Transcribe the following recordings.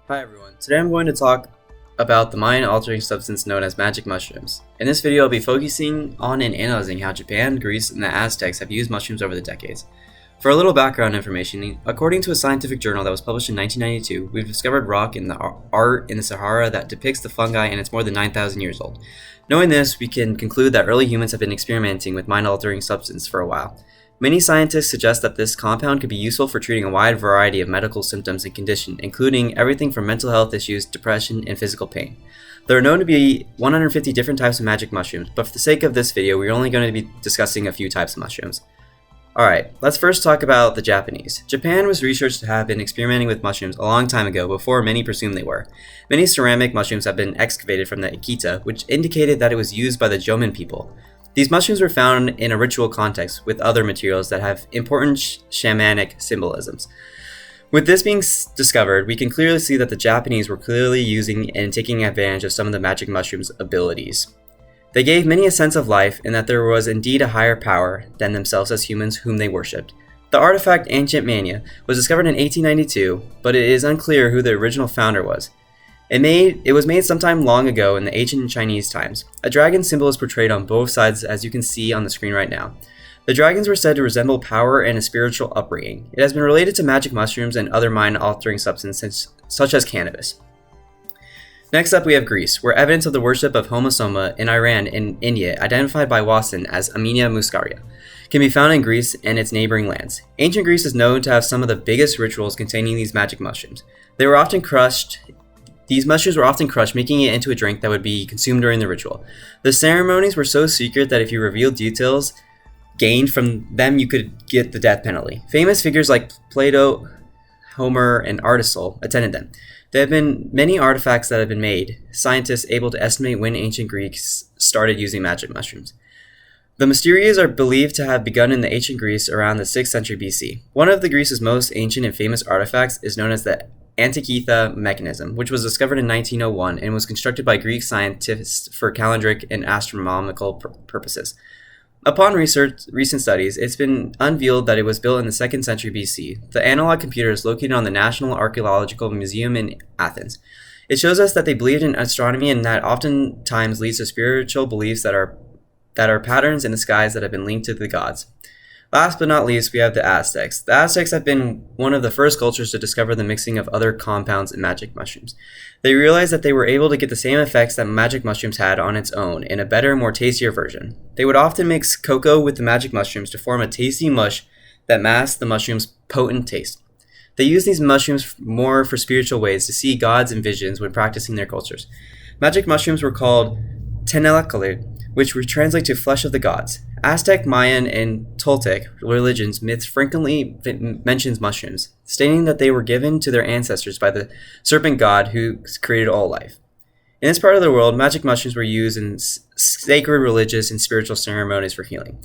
Hi everyone, today I'm going to talk about the mind-altering substance known as magic mushrooms. In this video I'll be focusing on and analyzing how Japan, Greece, and the Aztecs have used mushrooms over the decades. For a little background information, according to a scientific journal that was published in 1992, we've discovered rock in the art in the Sahara that depicts the fungi and it's more than 9,000 years old. Knowing this, we can conclude that early humans have been experimenting with mind-altering substance for a while. Many scientists suggest that this compound could be useful for treating a wide variety of medical symptoms and conditions, including everything from mental health issues, depression, and physical pain. There are known to be 150 different types of magic mushrooms, but for the sake of this video, we're only going to be discussing a few types of mushrooms. Alright, let's first talk about the Japanese. Japan was researched to have been experimenting with mushrooms a long time ago before many presumed they were. Many ceramic mushrooms have been excavated from the Akita, which indicated that it was used by the Jomon people. These mushrooms were found in a ritual context with other materials that have important shamanic symbolisms. With this being discovered, we can clearly see that the Japanese were clearly using and taking advantage of some of the magic mushrooms' abilities. They gave many a sense of life and that there was indeed a higher power than themselves as humans whom they worshipped. The artifact Ancient Mania was discovered in 1892, but it is unclear who the original founder was. It was made sometime long ago in the ancient Chinese times. A dragon symbol is portrayed on both sides, as you can see on the screen right now. The dragons were said to resemble power and a spiritual upbringing. It has been related to magic mushrooms and other mind-altering substances such as cannabis. Next up we have Greece, where evidence of the worship of Homosoma in Iran and India, identified by Wasson as Amenia muscaria, can be found in Greece and its neighboring lands. Ancient Greece is known to have some of the biggest rituals containing these magic mushrooms. These mushrooms were often crushed, making it into a drink that would be consumed during the ritual. The ceremonies were so secret that if you revealed details gained from them, you could get the death penalty. Famous figures like Plato, Homer, and Aristotle attended them. There have been many artifacts that have been made, scientists able to estimate when ancient Greeks started using magic mushrooms. The Mysterias are believed to have begun in the ancient Greece around the 6th century BC. One of the Greece's most ancient and famous artifacts is known as the Antikythera mechanism, which was discovered in 1901 and was constructed by Greek scientists for calendric and astronomical purposes. Upon recent studies, it's been unveiled that it was built in the 2nd century BC. The analog computer is located on the National Archaeological Museum in Athens. It shows us that they believed in astronomy and that oftentimes leads to spiritual beliefs that are patterns in the skies that have been linked to the gods. Last but not least, we have the Aztecs. The Aztecs have been one of the first cultures to discover the mixing of other compounds in magic mushrooms. They realized that they were able to get the same effects that magic mushrooms had on its own in a better, more tastier version. They would often mix cocoa with the magic mushrooms to form a tasty mush that masked the mushroom's potent taste. They used these mushrooms more for spiritual ways to see gods and visions when practicing their cultures. Magic mushrooms were called tenelacale, which would translate to flesh of the gods. Aztec, Mayan, and Toltec religions myths frequently mentions mushrooms, stating that they were given to their ancestors by the serpent god who created all life. In this part of the world, magic mushrooms were used in sacred religious and spiritual ceremonies for healing,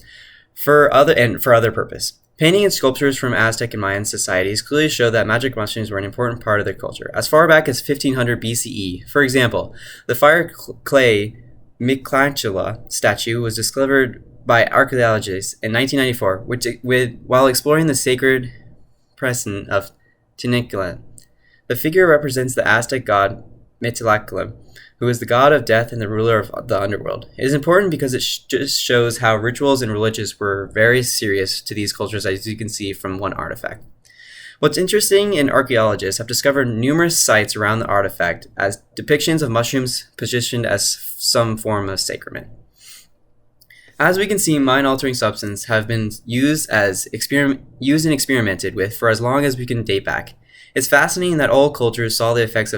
for other purpose. Painting and sculptures from Aztec and Mayan societies clearly show that magic mushrooms were an important part of their culture, as far back as 1500 BCE. For example, the fire clay Michelangelo statue was discovered by archaeologists in 1994, while exploring the sacred crescent of Tenochtitlan. The figure represents the Aztec god Michelangelo, who is the god of death and the ruler of the underworld. It is important because it just shows how rituals and religions were very serious to these cultures, as you can see from one artifact. What's interesting, and archaeologists have discovered numerous sites around the artifact as depictions of mushrooms positioned as some form of sacrament. As we can see, mind-altering substances have been used and experimented with for as long as we can date back. It's fascinating that all cultures saw the effects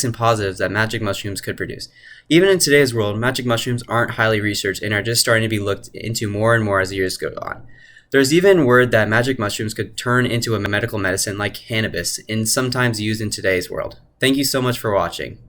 and positives that magic mushrooms could produce. Even in today's world, magic mushrooms aren't highly researched and are just starting to be looked into more and more as the years go on. There's even word that magic mushrooms could turn into a medical medicine like cannabis and sometimes used in today's world. Thank you so much for watching.